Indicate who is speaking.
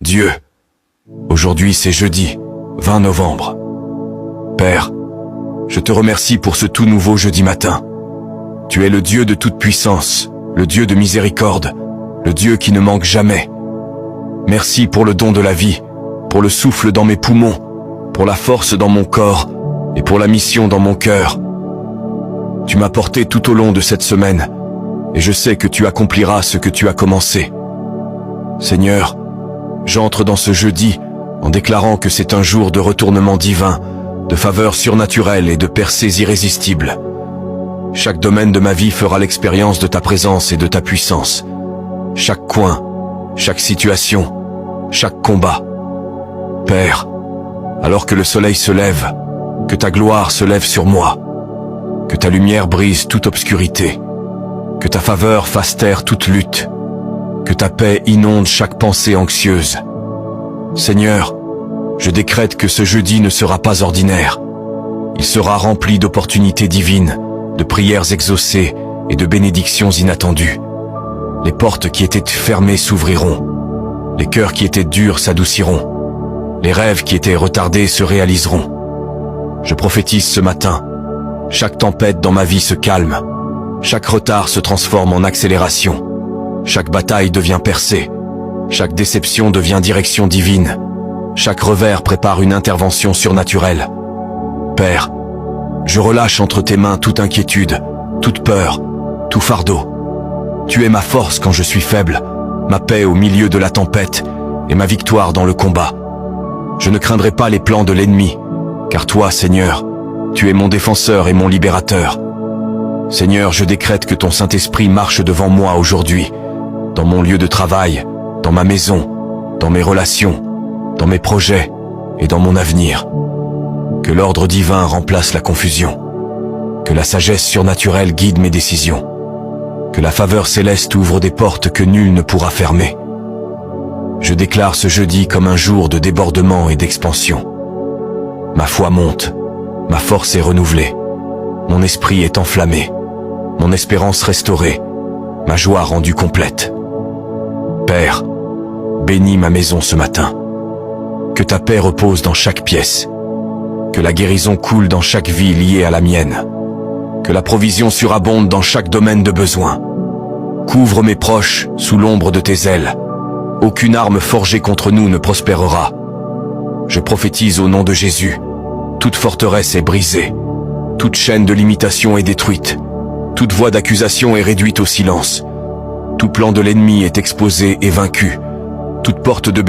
Speaker 1: Dieu, aujourd'hui c'est jeudi, 20 novembre. Père, je te remercie pour ce tout nouveau jeudi matin. Tu es le Dieu de toute puissance, le Dieu de miséricorde, le Dieu qui ne manque jamais. Merci pour le don de la vie, pour le souffle dans mes poumons, pour la force dans mon corps et pour la mission dans mon cœur. Tu m'as porté tout au long de cette semaine et je sais que tu accompliras ce que tu as commencé. Seigneur, j'entre dans ce jeudi en déclarant que c'est un jour de retournement divin, de faveurs surnaturelles et de percées irrésistibles. Chaque domaine de ma vie fera l'expérience de ta présence et de ta puissance. Chaque coin, chaque situation, chaque combat. Père, alors que le soleil se lève, que ta gloire se lève sur moi, que ta lumière brise toute obscurité, que ta faveur fasse taire toute lutte, que ta paix inonde chaque pensée anxieuse. Seigneur, je décrète que ce jeudi ne sera pas ordinaire. Il sera rempli d'opportunités divines, de prières exaucées et de bénédictions inattendues. Les portes qui étaient fermées s'ouvriront. Les cœurs qui étaient durs s'adouciront. Les rêves qui étaient retardés se réaliseront. Je prophétise ce matin. Chaque tempête dans ma vie se calme. Chaque retard se transforme en accélération. Chaque bataille devient percée. Chaque déception devient direction divine. Chaque revers prépare une intervention surnaturelle. Père, je relâche entre tes mains toute inquiétude, toute peur, tout fardeau. Tu es ma force quand je suis faible, ma paix au milieu de la tempête et ma victoire dans le combat. Je ne craindrai pas les plans de l'ennemi, car toi, Seigneur, tu es mon défenseur et mon libérateur. Seigneur, je décrète que ton Saint-Esprit marche devant moi aujourd'hui, dans mon lieu de travail, dans ma maison, dans mes relations, dans mes projets et dans mon avenir. Que l'ordre divin remplace la confusion. Que la sagesse surnaturelle guide mes décisions. Que la faveur céleste ouvre des portes que nul ne pourra fermer. Je déclare ce jeudi comme un jour de débordement et d'expansion. Ma foi monte, ma force est renouvelée, mon esprit est enflammé, mon espérance restaurée, ma joie rendue complète. Père, bénis ma maison ce matin. Que ta paix repose dans chaque pièce. Que la guérison coule dans chaque vie liée à la mienne. Que la provision surabonde dans chaque domaine de besoin. Couvre mes proches sous l'ombre de tes ailes. Aucune arme forgée contre nous ne prospérera. Je prophétise au nom de Jésus. Toute forteresse est brisée. Toute chaîne de limitation est détruite. Toute voix d'accusation est réduite au silence. Tout plan de l'ennemi est exposé et vaincu. Toute porte de